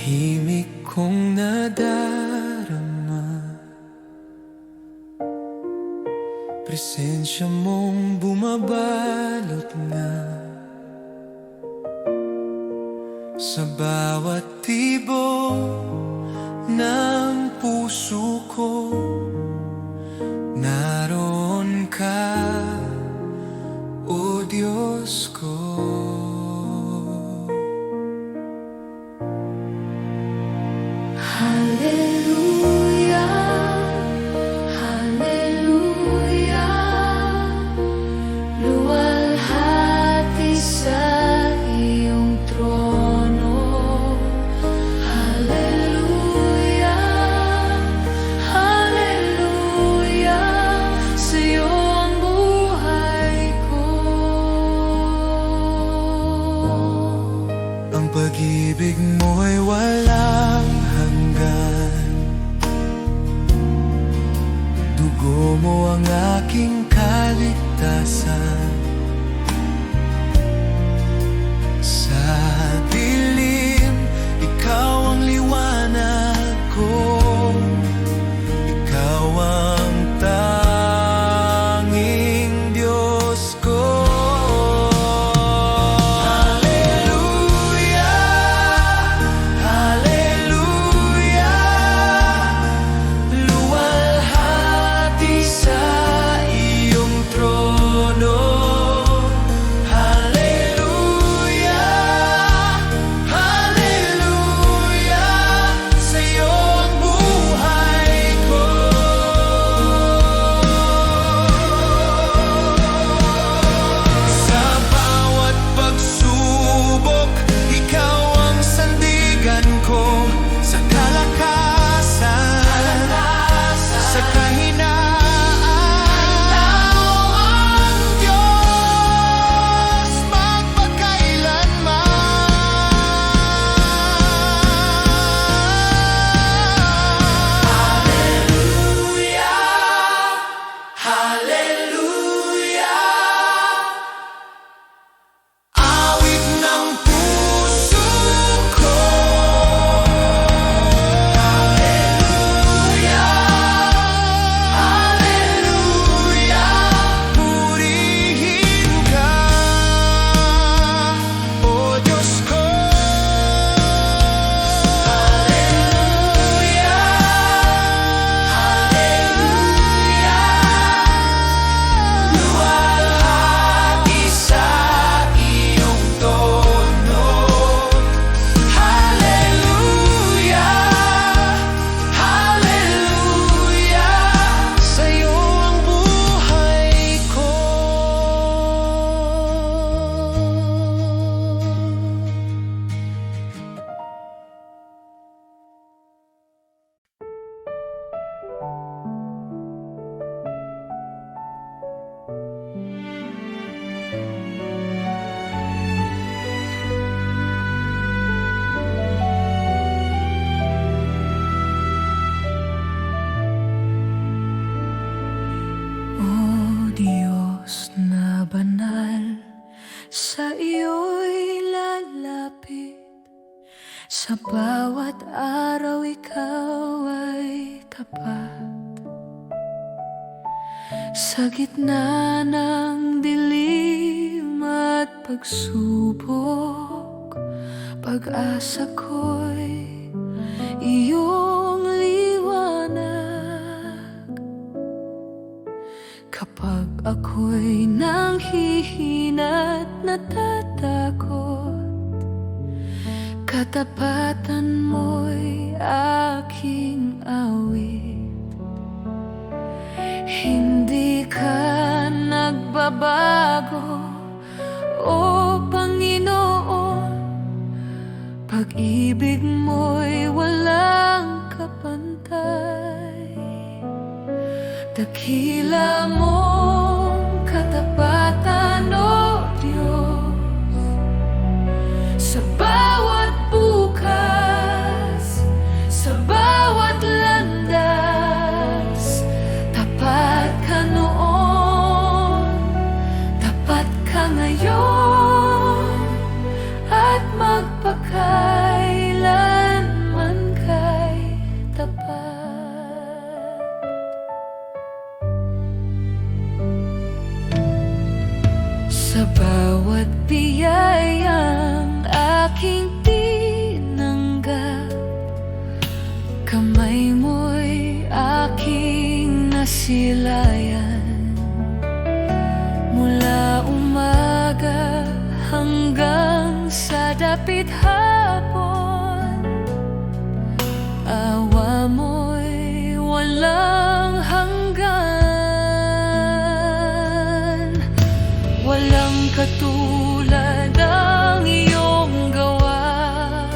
tahimik kong nadarama, presensya mong bumabalot na sa bawat tibok ng puso ko. Naroon ka, O Diyos ko. Hallelujah, Hallelujah, luwalhati sa iyong trono. Hallelujah, Hallelujah, sa iyo ang buhay ko. Ang pag-ibig mo'y walang hanggan, dugo mo ang aking kaligtasan. Sa dilim, ikaw ang liwanag ko, ikaw ang tanging Diyos ko. Banal, sa iyo'y lalapit. Sa bawat araw ikaw ay tapat. Sa gitna ng dilim at pagsubok, pag-asa ko'y iyong liwanag. Kapag ako'y nanghihina't natatakot, katapatan mo'y aking awit. Hindi ka nagbabago, O Panginoon. Pag-ibig mo'y walang kapantay. Dakila mong katapatan, O Diyos, sa bawat bukas, sa bawat landas. Tapat ka noon, tapat ka ngayon, at magpakailanman. aking tinanggap, kamay mo'y aking nasilayan. Mula umaga hanggang sa dapit hapon, awa mo'y walang hanggan. Walang katulad ang iyong gawa,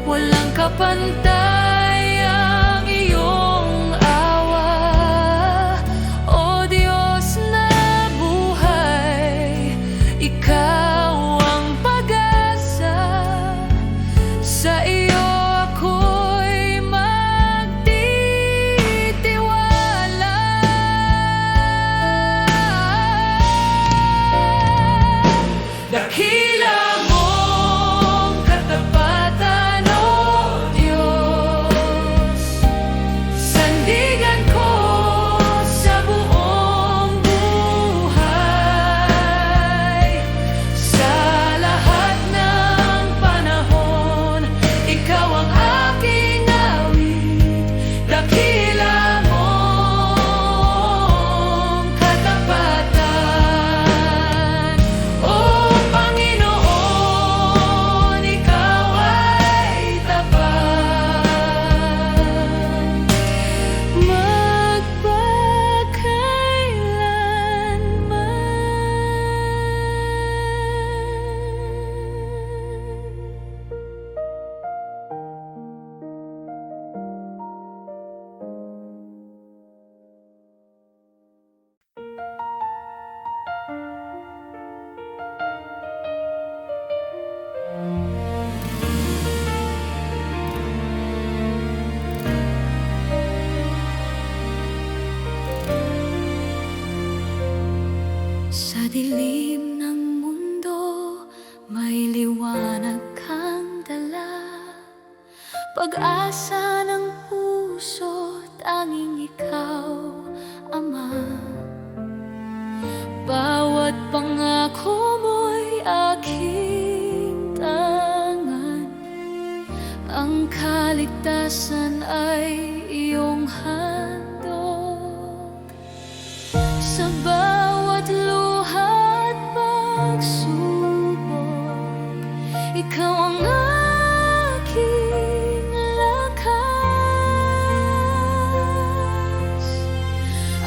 walang kapantay ang iyong awa. O Diyos na buhay, Ikaw ang pag-asa, sa iyo ako'y magtitiwala. Dakila mong katapatan, O Diyos, sandigan ko sa buong buhay. Sa lahat ng panahon, Ikaw ang aking awit. Dakila mong katapatan, O Panginoon, Ikaw ay tapat magpakailanman. Sa dilim ng mundo, may liwanag kang dala. Pag-asa ng puso, tanging Ikaw, Ama. Bawat pangako mo'y aking tangan, ang kaligtasan ay iyong handog. Sa bawat luha at pagsubok, Ikaw ang aking lakas.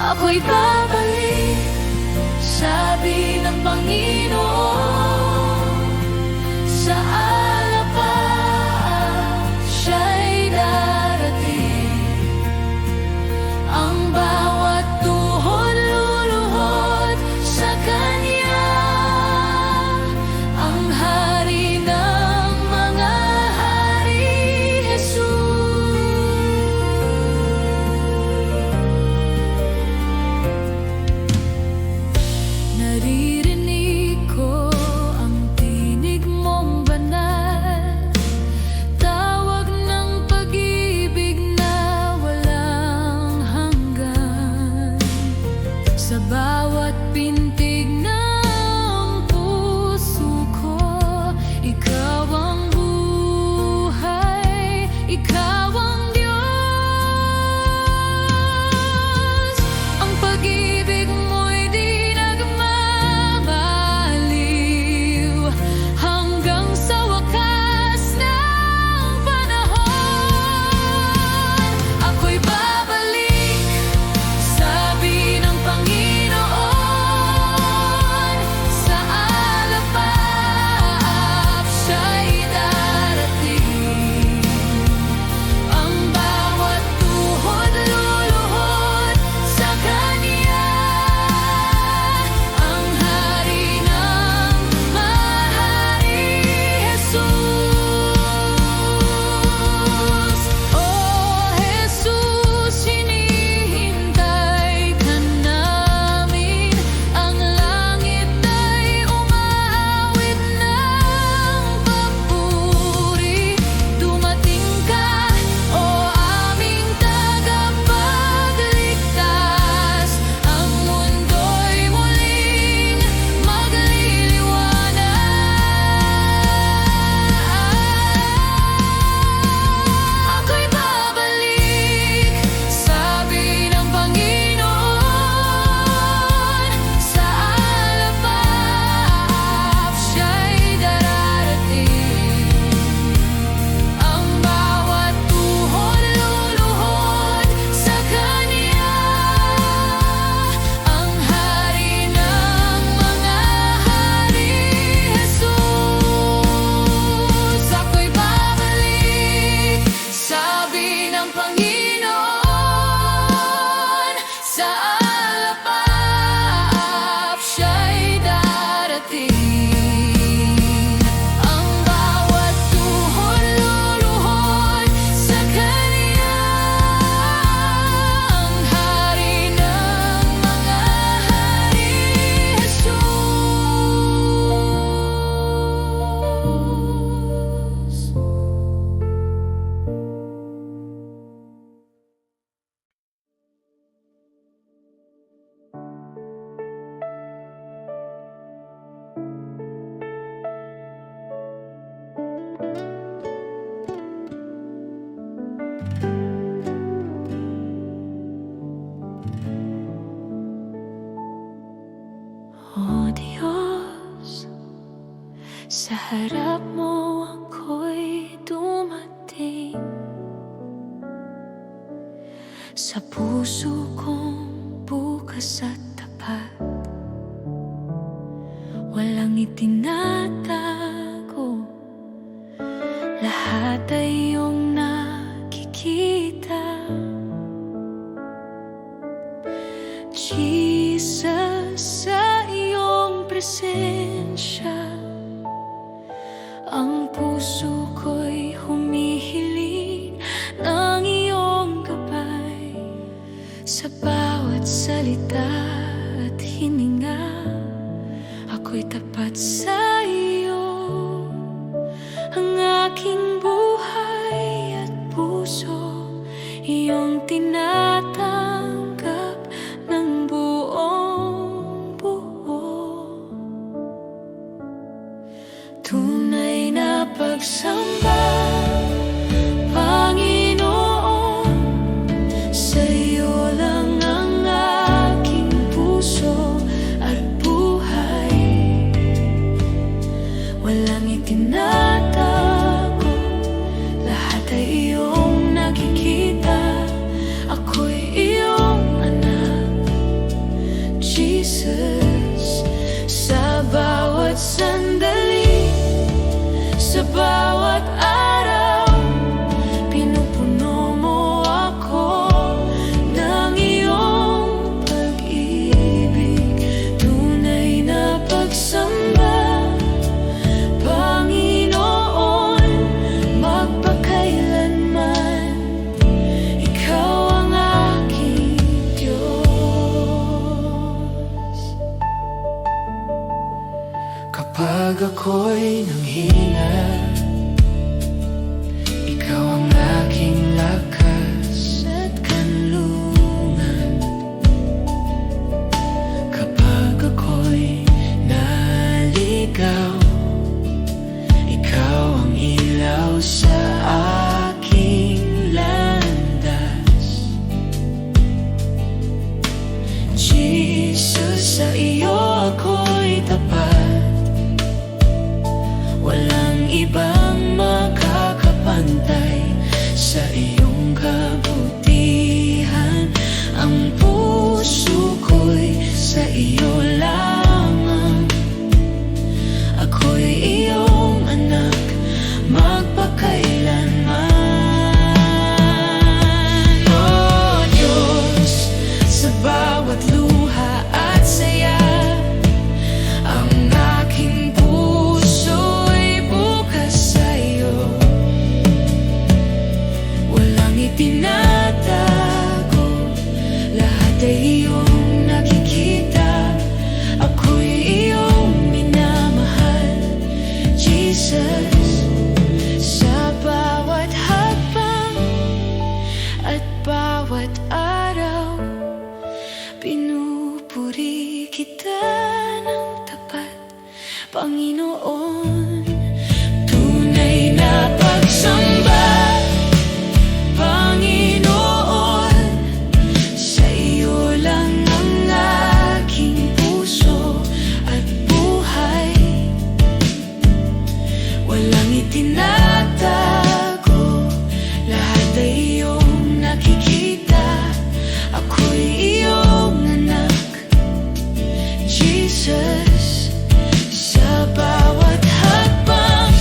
Ako'y babalik, sabi ng Panginoon, sa alapaan siya'y darating. Ang bawat tuhod luluhod sa Kanya, ang Hari ng mga hari, Jesus. O Diyos, sa harap mo ako'y dumating. Sa puso kong bukas at tapat, walang itinatago, lahat ay iyong nakikita. Jesus, sa iyong presensya, ang puso ko'y humihiling ng iyong gabay. Sa bawat salita at hininga, ako'y tapat sa iyo. Ang aking buhay at puso, iyong tinatanggap ng buong buo. Tunay na pagsamba, Panginoon, sa iyo lang ang aking puso at buhay. Walang itinatago, lahat ay iyong nakikita. Ako'y iyong anak, Jesus. Sa bawat sandali, sa bawat araw, pinupuno mo ako ng iyong pag-ibig. Tunay na pagsamba, Panginoon, magpakailanman, ikaw ang aking Diyos. Kapag ako'y nanghina, ikaw ang aking lakas at kanlungan. Kapag ako'y naligaw, ikaw ang ilaw sa aking landas. Jesus, sa iyo ako'y tapat. Walang ibang makakapantay sa iyong kabutihan. Ang puso ko'y sa iyo lamang. Ako'y iyong anak, magpakailanman. O Diyos, sa bawat luha at saya, ang aking puso'y bukas sa iyo. Walang itinatago, lahat ay iyong nakikita. Ako'y iyong minamahal, Jesus. Sa bawat hakbang at bawat araw, pinupuri kita ng tapat, Panginoon. Tunay na pagsamba, Panginoon, sa iyo lang ang aking puso at buhay. Walang itinatago, lahat ay iyong nakikita. Ako'y iyong anak, Jesus. Sa bawat hakbang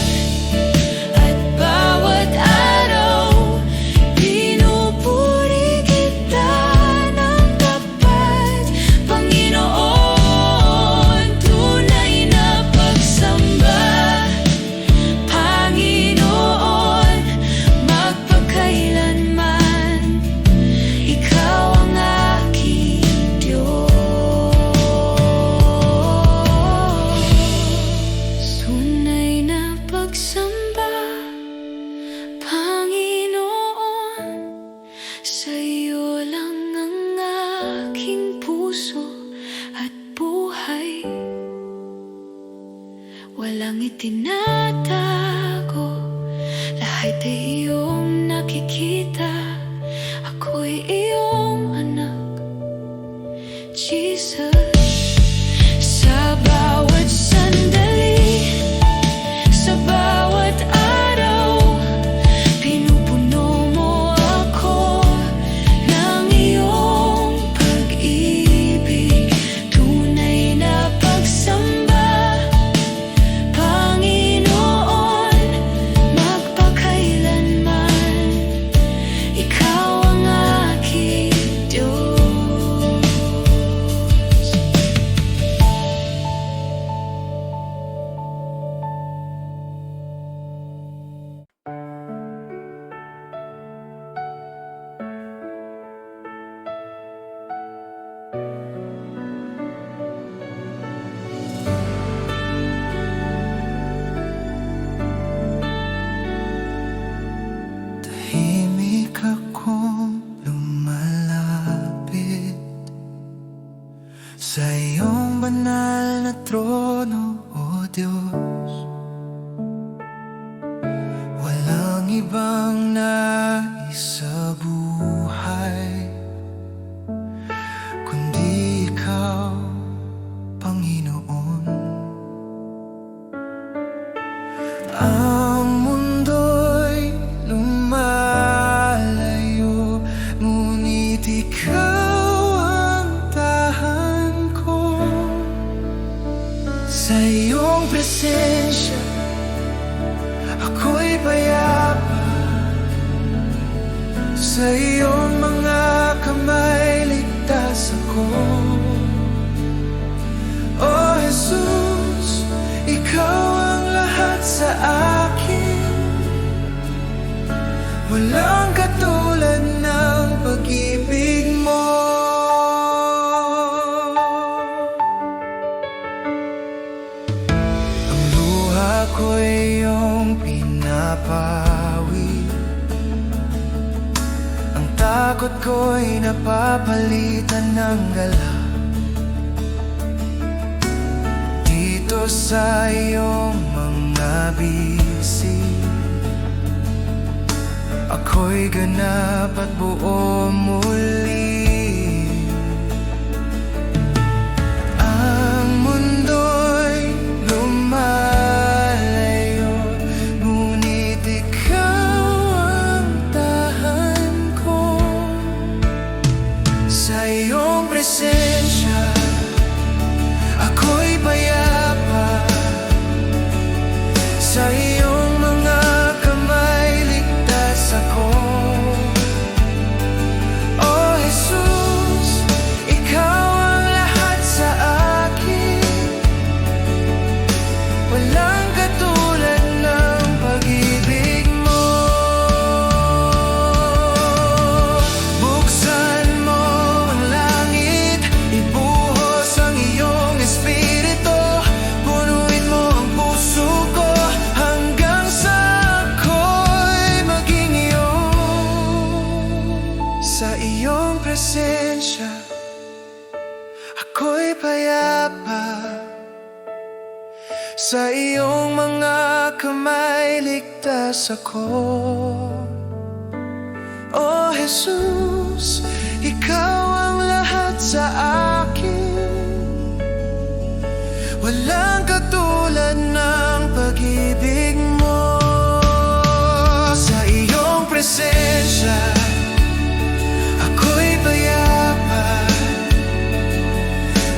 at bawat araw, pinupuri kita ng tapat, Panginoon. Tunay na pagsamba, Panginoon, ibang nais sa buhay kundi ikaw, Panginoon. Ang mundo'y lumalayo, ngunit ikaw ang tahan ko. Sa iyong presensya ako'y payapa, sa iyong mga kamay ligtas ako. Oh Jesus, ikaw ang lahat sa akin. Walang katulad ng pag-ibig mo. Ang luha ko'y iyong pinapawi, ang takot ko'y napapalitan ng gala. Dito sa iyong mga bisig, ako'y ganap at buo muli. Ang mundo'y lumalayo, ngunit ikaw ang tahan ko. Sa iyong presensya ako'y payapa, sa iyong mga kamay ligtas ako. Oh Jesus, ikaw ang lahat sa akin. Walang katulad ng pag-ibig mo. Buksan mo ang langit, ibuhos ang iyong espiritu, punuin mo ang puso ko hanggang sa ako'y maging iyo. Sa iyong presensya ako'y payapa, sa iyong mga kamay ligtas ako. Oh Jesus, ikaw ang lahat sa akin. Walang katulad ng pag-ibig mo. Sa iyong presensya ako'y payapa,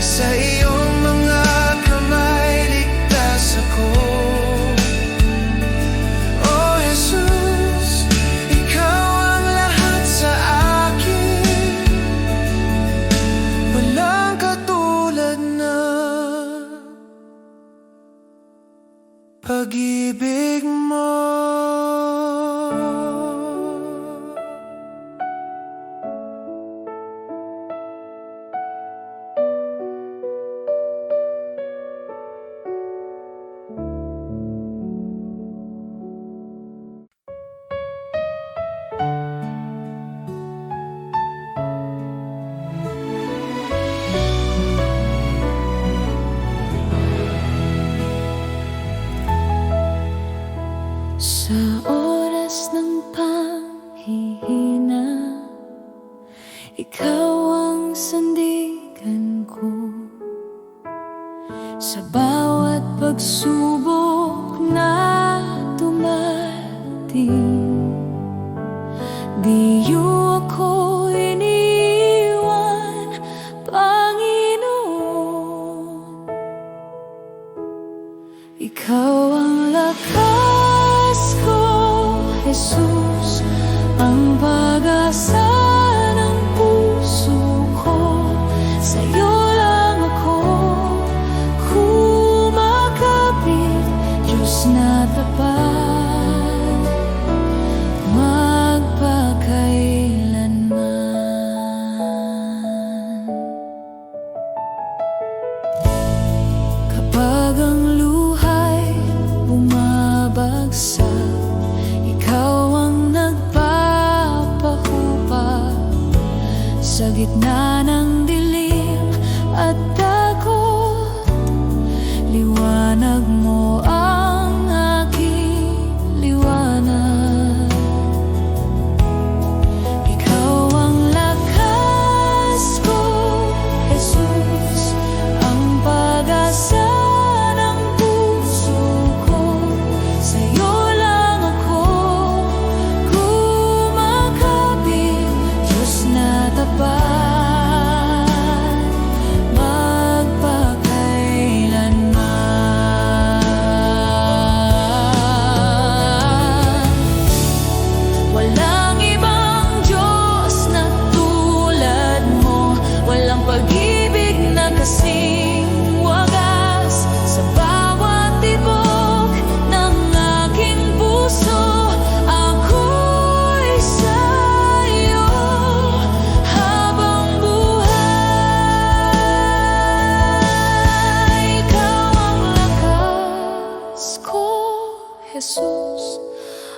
sa iyong mga kamay ligtas ako. Oh Jesus, ikaw ang lahat sa akin. Walang katulad ng pag-ibig mo. Sa oras ng panghihina, ikaw ang sandigan ko. Sa bawat pagsubok na dumating, di mo ako iniwan, Panginoon. Ikaw ang lakas ko, Jesus, ang pag-asa ng puso ko. Sa'yo lang ako kumakapit, Diyos na tapat, magpakaya.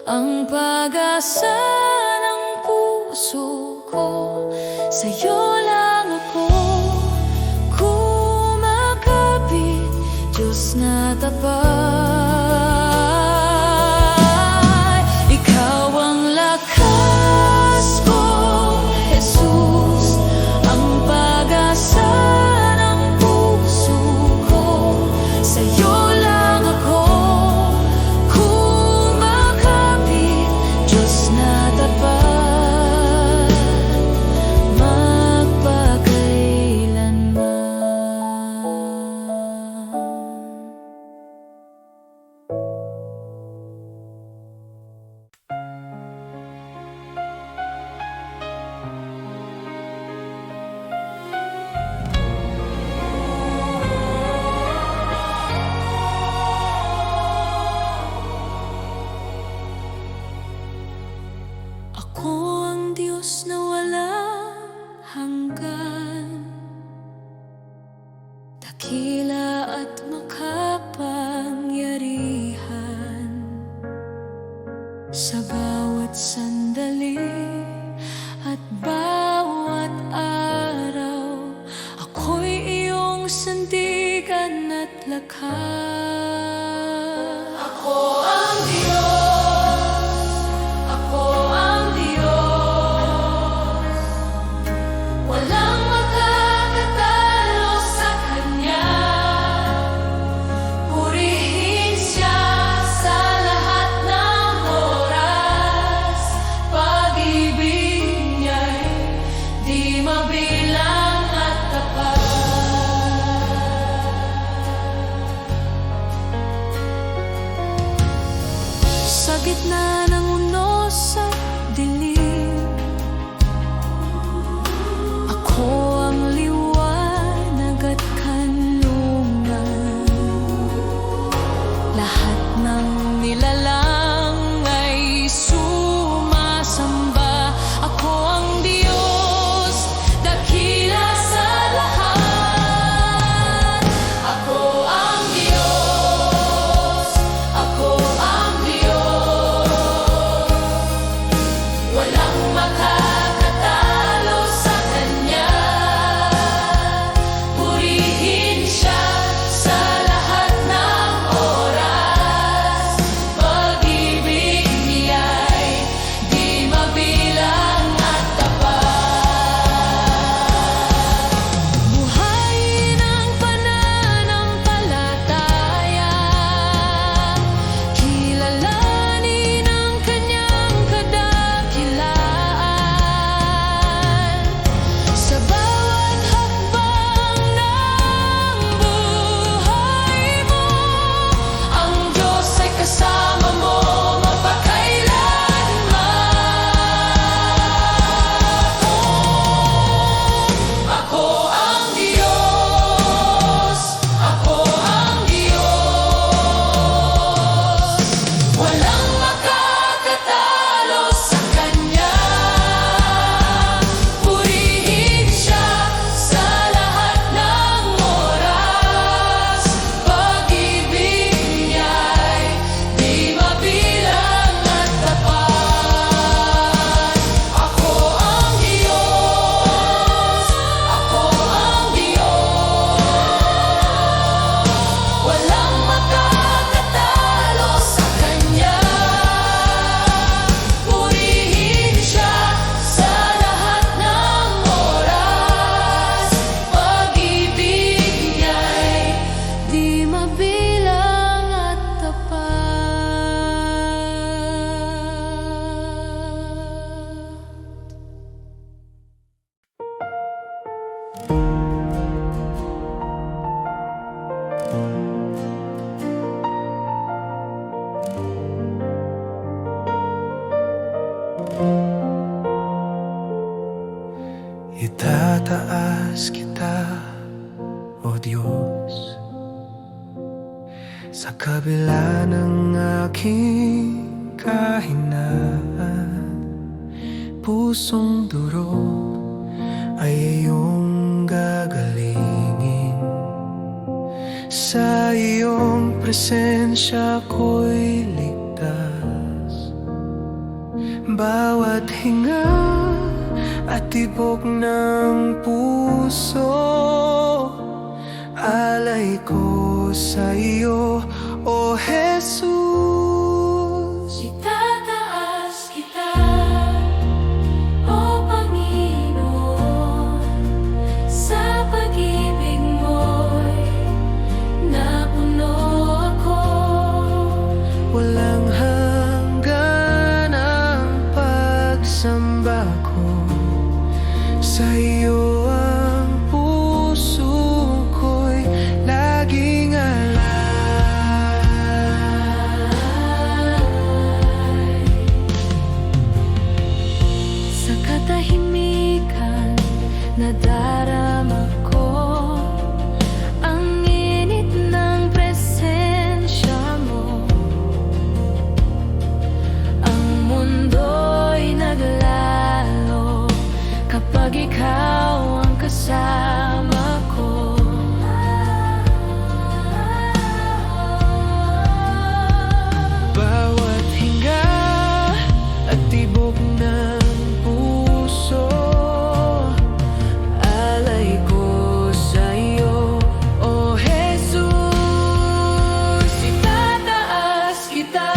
ang pag-asa ng puso ko. Sa'yo lang ako kumakapit, Diyos na tapat. Ikaw ang lakas ko, Jesus, ang pag-asa ng puso ko. Sa'yo lang ako kumakapit, Diyos na tapat, magpakailanman. Ako ang Diyos na walang hanggan, dakila at makapangyarihan. Sa bawat sandali at bawat araw, ako'y iyong sandigan at lakas. Ako ang Diyos, ako ang Diyos, walang makakatalo sa Kanya. Purihin Siya sa lahat ng oras, pag-ibig Niya'y di mabilang at tapat. Sa gitna ng unos at dilim, ako ang liwanag at kanlungan. Lahat ng nilalang ay sumasamba. Ako ang Diyos, dakila sa lahat. Ako ang Diyos, ako ang Diyos, walang makakatalo sa Kanya. Purihin Siya sa lahat ng oras, pag-ibig Niya'y di mabilang at tapat. Buhayin ang pananampalataya, kilalanin ang Kanyang kadakilaan. Sa bawat hakbang ng buhay mo, ang Diyos ay kasama mo mapakailanman. Ako ang Diyos, ako ang Diyos, walang makakatalo sa Kanya. Purihin Siya sa lahat ng oras, pag-ibig Niya'y di mabilang at tapat. Ako ang Diyos, ako ang Diyos, walang makakatalo sa Kanya. Purihin Siya sa lahat ng oras, pag-ibig Niya'y di mabilang at Itataas kita, O Diyos, sa kabila ng aking kahinaan. Pusong durog ay iyong gagalingin. Sa iyong presensya ko'y ligtas. Bawat hinga at tibok ng puso, alay ko sa iyo, O Jesus. Itataas kita, O Panginoon, sa pag-ibig mo'y napuno ako. Walang hanggan ang pagsamba ko, sa iyo ang puso ko'y laging alay. Sa katahimikan nadarama ko ang init ng presensya mo. Ang mundo'y naglalo kapag ikaw ang kasama ko. Bawat hinga at tibok ng puso, alay ko sa iyo, O Jesus. Itataas kita,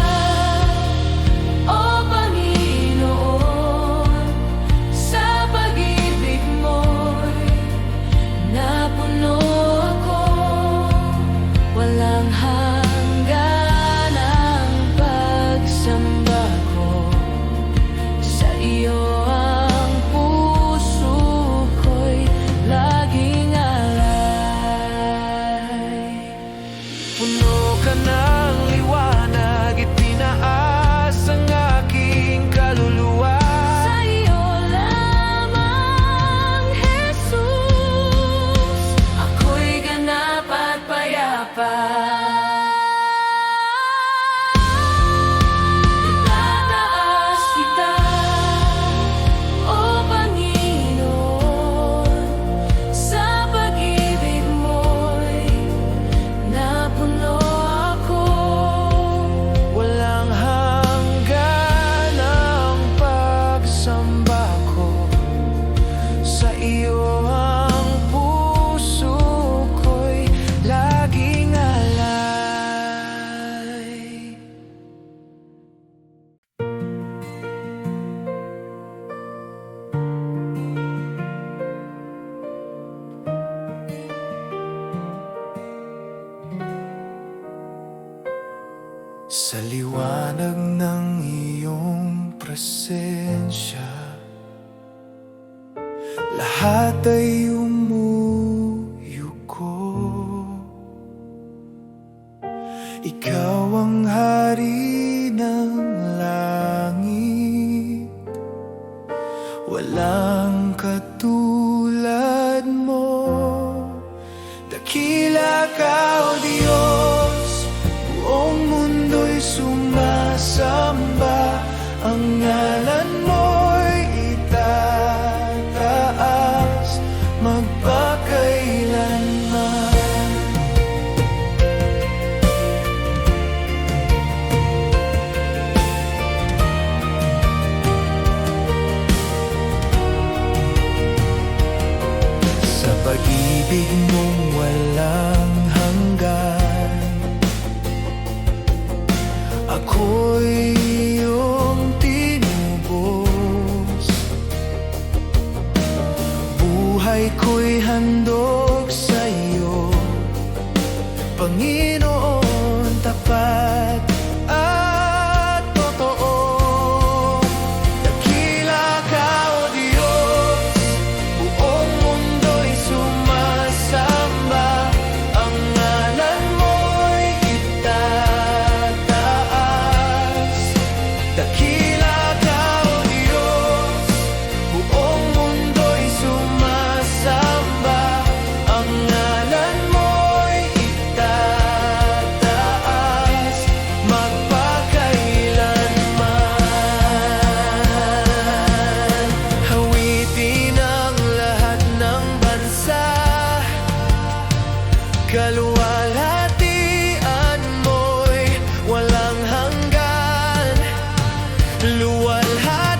O Panginoon, sa pag-ibig mo'y napuno ako. Walang hanggan ang pagsamba ko, sa iyo ang puso ko'y laging alay. Puno ka ng liwanag, itinaas ang aking kaluluwa. Sa iyo lamang, Jesus, ako'y ganap at payapa. Itataas kita, O Panginoon, sa pag-ibig mo'y napuno ako. Walang hanggan ang pagsamba ko, sa iyo ang puso ko'y laging alay. Sa liwanag ng iyong presensya, lahat ay umuyuko. Ikaw ang hari ng langit, walang katulad mo. Dakila ka, O Diyos, buong mundo'y sumasamba, ang ngalan mo'y itataas magpakailanman. Sa pag-ibig mong walang hanggan, ako'y iyong tinubos. Buhay ko'y handog sa iyo, Panginoon, tapat at totoo. Dakila ka, O Diyos, buong mundo'y sumasamba, ang ngalan mo'y itataas. Dakila ka, O Diyos, buong mundo'y sumasamba, ang ngalan mo'y itataas magpakailanman. Hawitin ang lahat ng bansa, kaluwalhatian mo'y walang hanggan. Luwalhati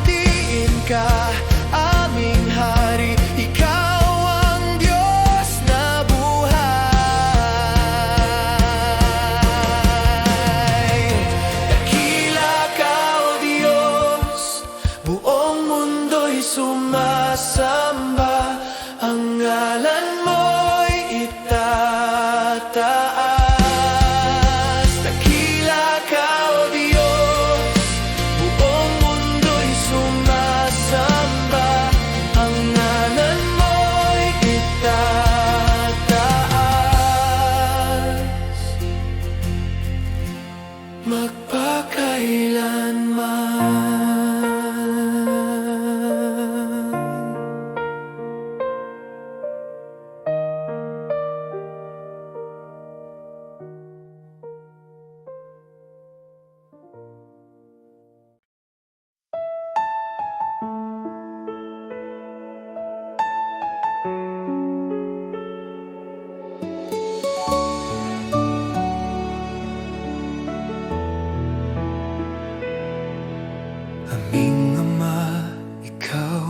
Aming Ama, Ikaw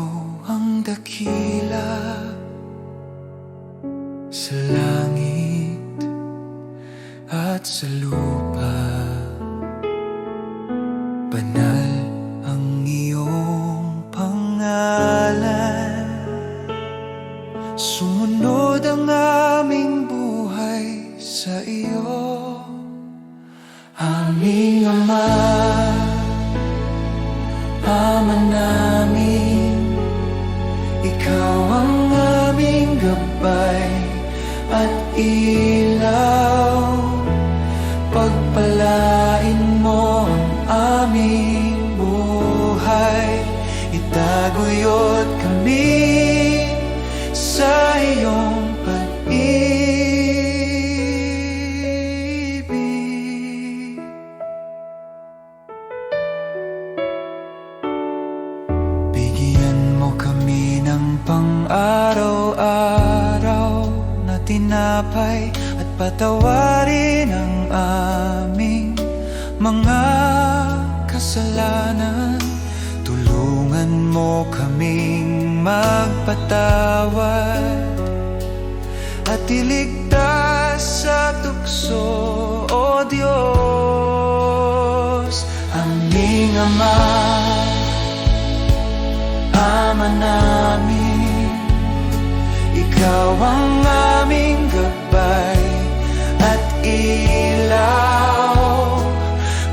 ang dakila sa langit at sa lupa. Banal ang iyong pangalan, sumunod ang aming buhay sa iyo. Aming Ama, Ama namin, Ikaw ang aming gabay at ilaw. Pagpalain mo ang aming buhay, itaguyod kami sa iyong pag-ibig. Bigyan mo kami ng pang-araw-araw na tinapay at patawarin ang aming mga kasalanan. Tulungan mo kaming magpatawad at iligtas sa tukso, O Diyos. Aming Ama, Ama namin, Ikaw ang aming gabay at ilaw.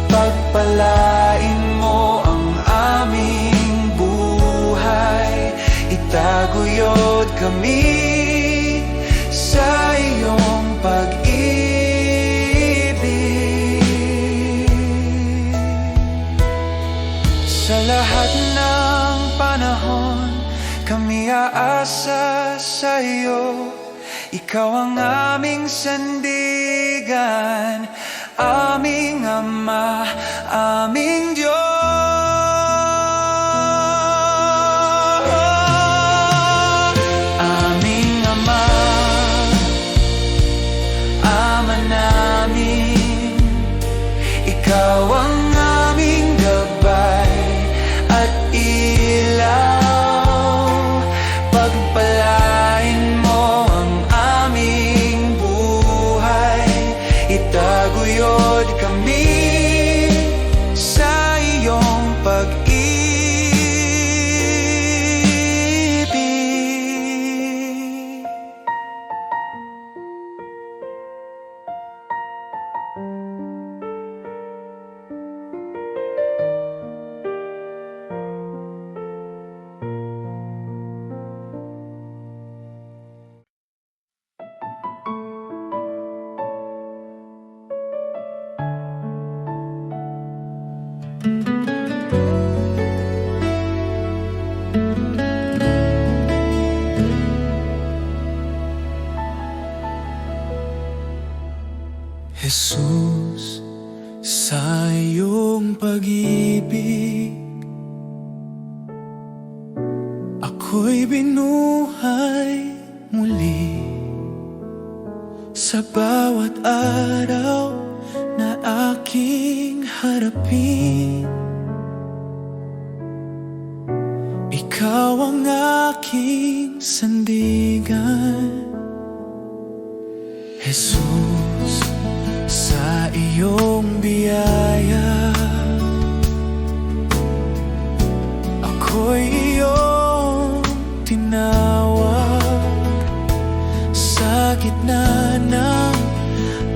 Pagpalain mo ang aming buhay, itaguyod kami sa iyong pag-ibig. Sa lahat ng panahon, kami aasa sa iyo. Ikaw ang aming sandigan, aming Ama, aming Diyos. Aming Ama, Ama namin, Ikaw ang aming gabay at ilaw. Pagpalain mo ang aming buhay, itaguyod kami sa iyong pag-ibig. Jesus, sa iyong pag-ibig, ako'y binuhay muli. Sa bawat araw na aking harapin, Ikaw ang aking sandigan. Jesus, sa iyong biyaya, ako'y iyong tinawag. Sa gitna ng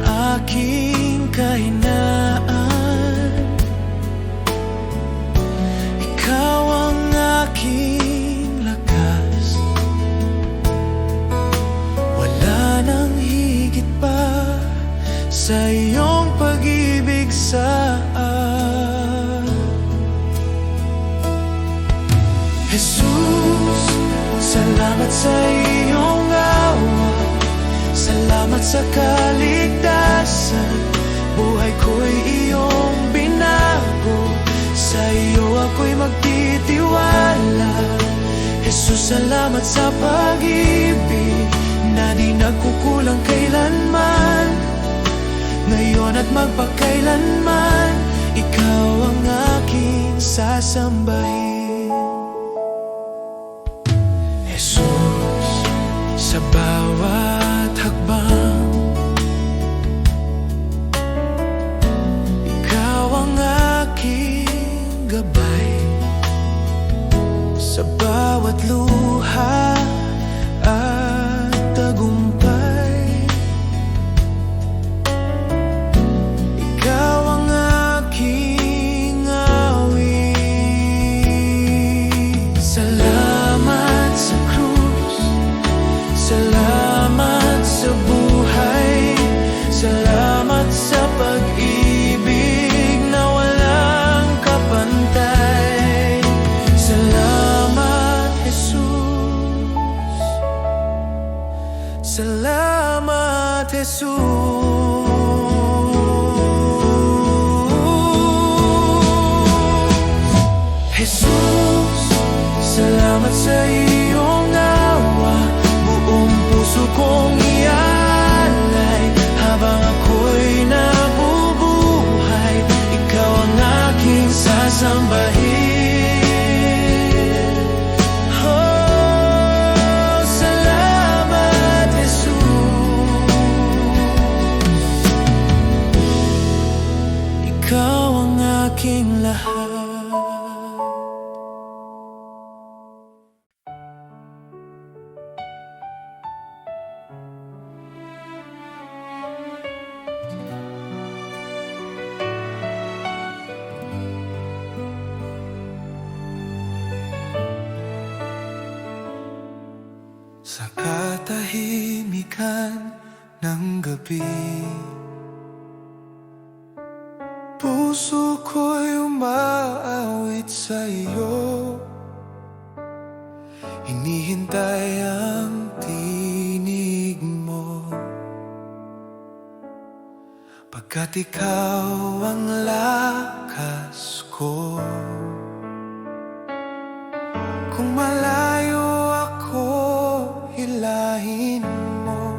aking kahinaan, Ikaw ang aking lakas. Wala nang higit pa sa iyong pag-ibig sa akin. Jesus, salamat sa iyong awa, salamat sa kaligtasan. Buhay ko'y iyong binago, sa iyo ako'y magtitiwala. Jesus, salamat sa pag-ibig na di nagkukulang kailanman, ngayon at magpakailanman. Ikaw ang aking sasambahin. Jesus, sa bawat hakbang, Ikaw ang aking gabay. Sa bawat luha at tagumpay, Ikaw ang aking awit. Salamat sa krus, salamat sa buhay, salamat sa pag-ibig na walang kapantay. Salamat, Jesus. Salamat, Jesus. Jesus, salamat sa iyong awa. Buong puso kong ialay habang ako'y nabubuhay. Ikaw ang aking sasambahin. Oh, salamat, Jesus. Ikaw ang aking lahat. Sa katahimikan ng gabi, puso ko'y umaawit sa iyo. Hinihintay ang tinig mo, pagkat ikaw ang lakas ko. Kung malayo ako, hilahin mo.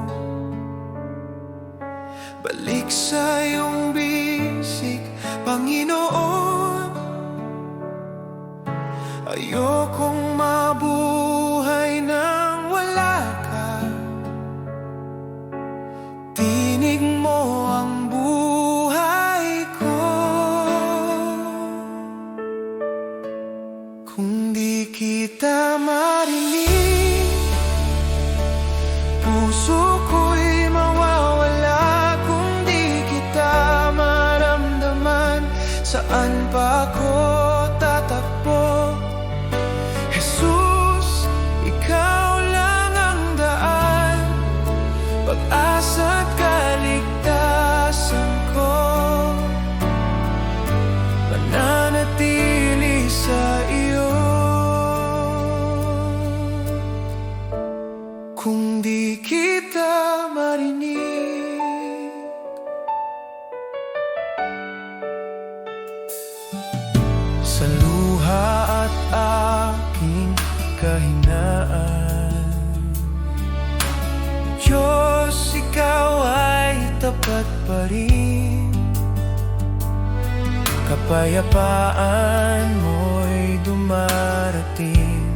Balik sa iyong bisig, Panginoon. Ayokong mabuhay nang wala ka. Tinig mo ang buhay ko. Kung di kita marinig, puso ko'y mawawala. Kung di kita maramdaman, saan pa ako tatakbo? Jesus, ikaw lang ang daan, pag-asa at kaligtasan ko. Mananatili sa iyo. Kung di kita marinig, sa luha at aking kahinaan, Diyos, ikaw ay tapat pa rin. Kapayapaan mo'y dumarating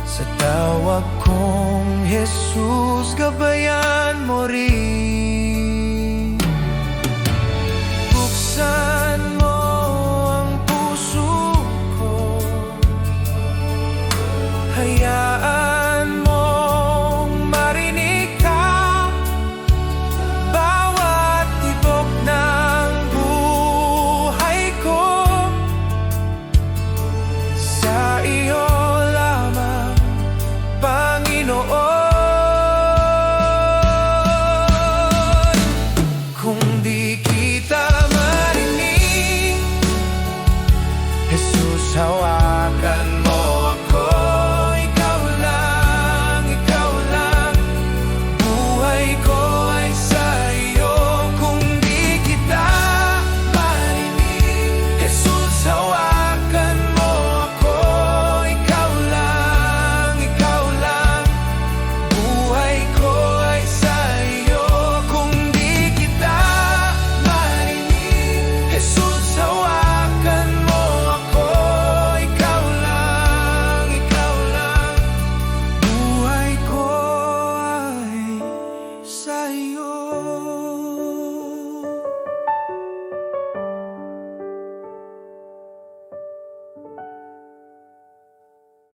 sa tawag kong Jesus, gabayan mo rin. Buksan mo ang puso ko, hayaan mong marinig ka. Bawat tibok ng buhay ko, sa iyo lamang, Panginoon. Kung di kita marinig, Jesus, hawa